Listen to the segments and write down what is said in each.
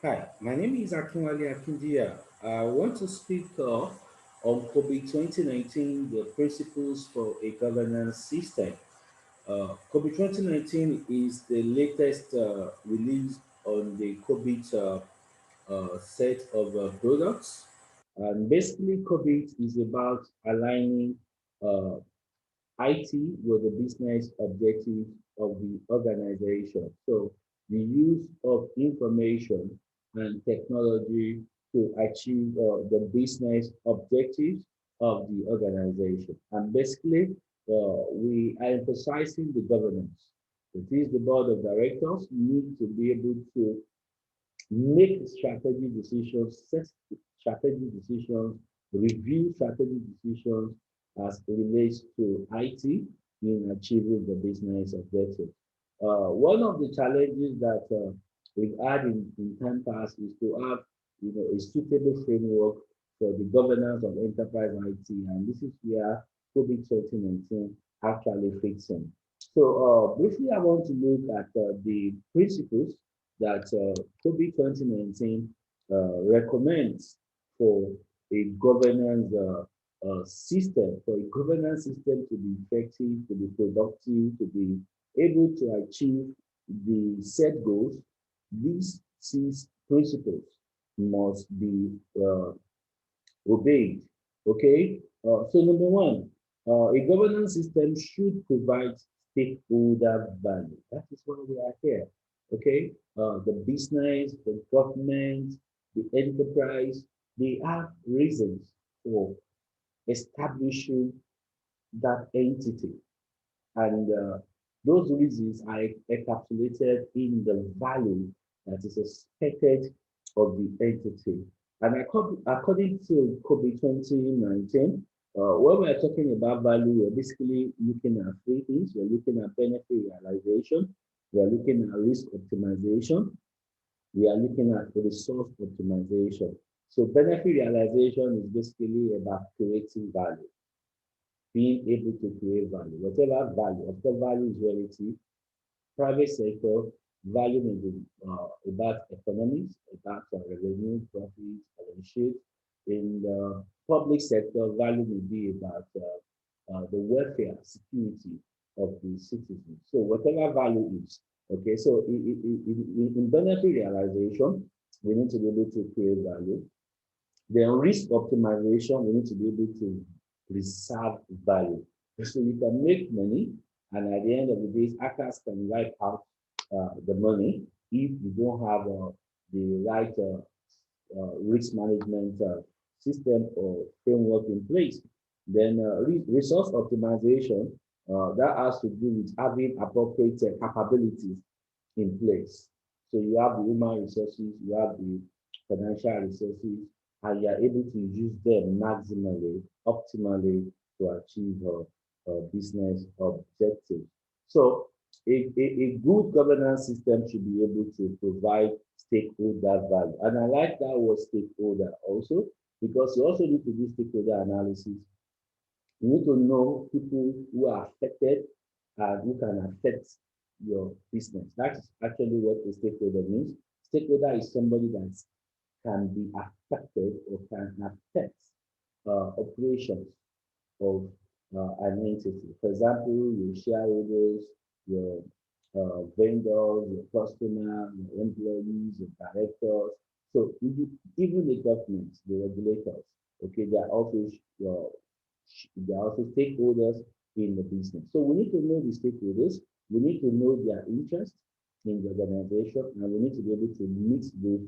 Hi, my name is Akinwale Akindia. I want to speak on Cobit 2019, the principles for a governance system. Cobit 2019 is the latest release on the Cobit set of products. And basically, Cobit is about aligning uh, IT with the business objectives of the organization. So the use of information and technology to achieve the business objectives of the organization. And basically, we are emphasizing the governance. It is the board of directors need to be able to make strategy decisions, set strategy decisions, review strategy decisions as it relates to IT in achieving the business objectives. One of the challenges that we've had in time past is to have a suitable framework for the governance of enterprise IT, and this is where COVID 2019 actually fits in. So briefly, I want to look at the principles that COVID 2019 recommends for a governance system, for a governance system to be effective, to be productive, to be able to achieve the set goals. These six principles must be obeyed. Okay. So number one, a governance system should provide stakeholder value. That is why we are here. Okay. The business, the government, the enterprise, they have reasons for establishing that entity. And those reasons are encapsulated in the value that is expected of the entity. And according to COVID 2019, when we're talking about value, we're basically looking at three things. We're looking at benefit realization, we're looking at risk optimization, we are looking at resource optimization. So benefit realization is basically about creating value, being able to create value. Whatever value, of course, value is relative. Private sector, value may be about economics, about revenue, profits, balance sheet. In the public sector, value may be about the welfare, security of the citizens. So whatever value is, okay. So in benefit realization, we need to be able to create value. Then risk optimization, we need to be able to preserve value. So you can make money, and at the end of the day, hackers can wipe out the money if you don't have the right risk management system or framework in place. Then resource optimization, that has to do with having appropriate capabilities in place. So you have the human resources, you have the financial resources, and you are able to use them maximally, optimally to achieve business objectives. So a good governance system should be able to provide stakeholder value. And I like that word stakeholder also, because you also need to do stakeholder analysis. You need to know people who are affected and who can affect your business. That is actually what a stakeholder means. Stakeholder is somebody that can be affected or can affect operations of an entity. For example, your shareholders, your vendors, your customer, your employees, your directors. So even the government, the regulators, okay, they are also stakeholders in the business. So we need to know the stakeholders. We need to know their interest in the organization, and we need to be able to meet those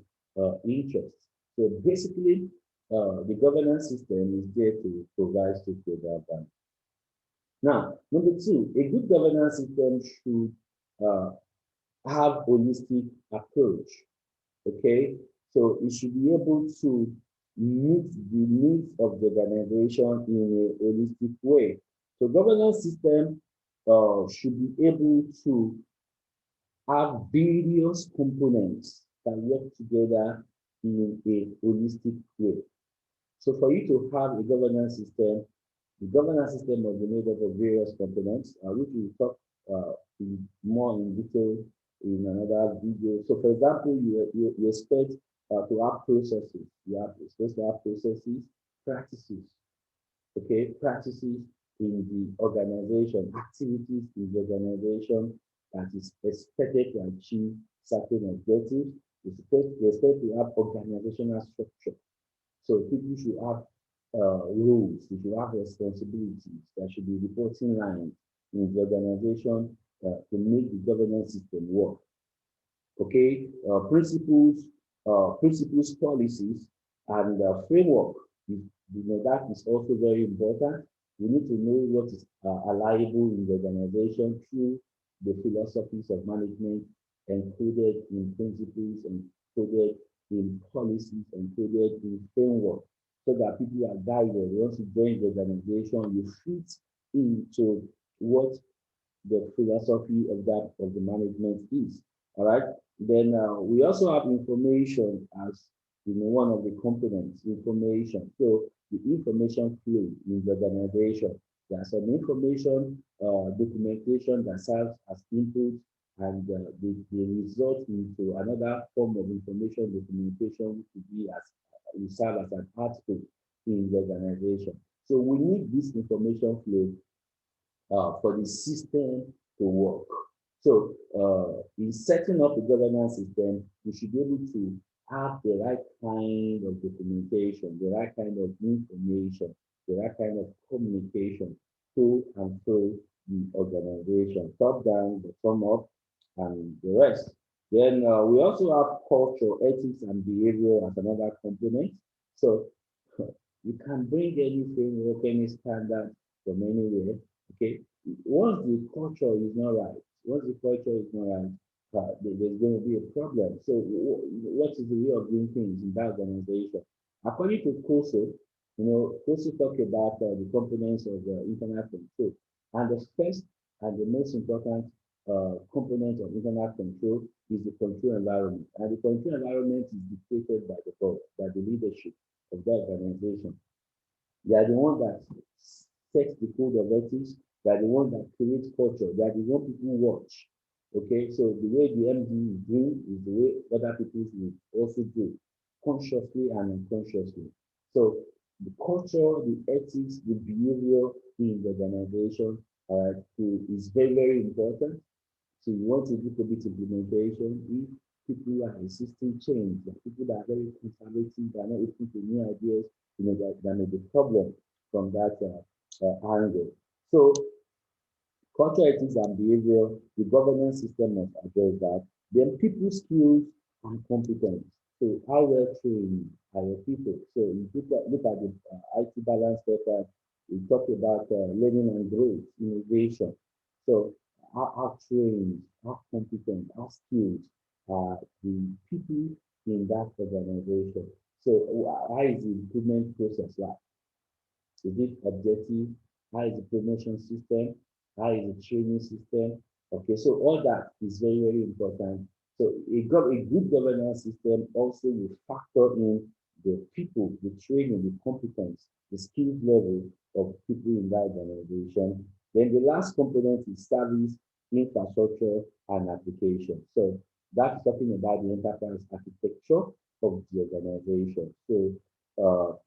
interests. So basically, the governance system is there to provide stakeholder value. Now, number two, a good governance system should uh, have holistic approach. Okay, so it should be able to meet the needs of the organization in a holistic way. So governance system should be able to have various components that work together in a holistic way. So for you to have a governance system, the governance system must be made up of various components, which we will talk more in detail in another video. So, for example, you expect to have processes. You have supposed to have processes, practices, okay, practices in the organization, activities in the organization that is expected to achieve certain objectives. You expect to have organizational structure. So people should have rules, they should have responsibilities, there should be reporting lines in the organization to make the governance system work. Okay, principles, policies, and framework. That is also very important. We need to know what is allowable in the organization through the philosophies of management encoded in principles, encoded in policies, encoded in framework, so that people are guided. Once you join the organization, you fit into what the philosophy of the management is. All right. Then we also have information as one of the components. Information. So the information flow in the organization. There's some information documentation that serves as input, and the result into another form of information documentation, which would be as will serve as an article in the organization. So we need this information flow for the system to work. So in setting up a governance system, we should be able to have the right kind of documentation, the right kind of information, the right kind of communication to and through the organization, top down, bottom up, and the rest. Then we also have culture, ethics, and behavior as another component. So you can bring any framework, any standard from anywhere. Okay, once the culture is not right, once the culture is not right, there's going to be a problem. So, what is the way of doing things in that organization? According to COSO, COSO talk about the components of internal control, and the first and the most important component of internal control is the control environment, and the control environment is dictated by the board, by the leadership of that organization. They are the one that sets the code of ethics. They are the one that creates culture. They are the one people watch. Okay, so the way the MD is doing is the way other people will also do, consciously and unconsciously. So the culture, the ethics, the behavior in the organization is very, very important. So you want to do Cobit implementation. If people are resisting change, like people that are very conservative, they are not open to new ideas, that may be a problem from that angle. So culture, ethics, and behavior, the governance system must address that. Then people skills and competence. So how well trained are your people? So you look at the IT balance paper, we talk about learning and growth, innovation. So how trained, how competent, how skilled are the people in that organization? So how is the recruitment process like? Is it objective? How is the promotion system? How is the training system? Okay, so all that is very, very important. So a good governance system also will factor in the people, the training, the competence, the skills level of people in that organization. Then the last component is service, infrastructure, and application. So that's talking about the enterprise architecture of the organization. So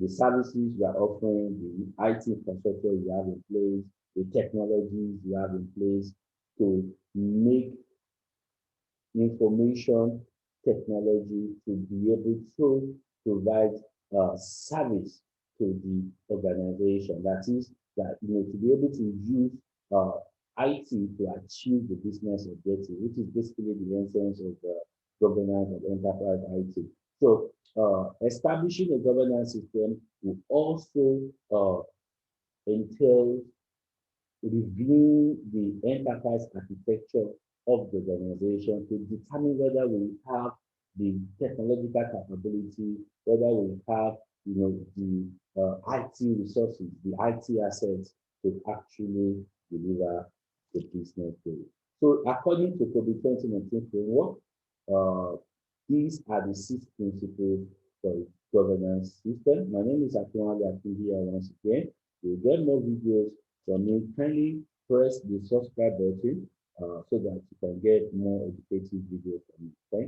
the services you are offering, the IT infrastructure you have in place, the technologies you have in place to make information technology to be able to provide service to the organization. That is, that to be able to use IT to achieve the business objective, which is basically the essence of the governance of enterprise IT. So establishing a governance system will also entail reviewing the enterprise architecture of the organization to determine whether we have the technological capability, whether we have the IT resources, the IT assets to actually deliver the business goal. So according to Cobit 2019 framework, uh, these are the 6 principles for a governance system. My name is Akinwale Akinbiya once again. You'll get more videos from me. Kindly press the subscribe button so that you can get more educative videos from me. Thank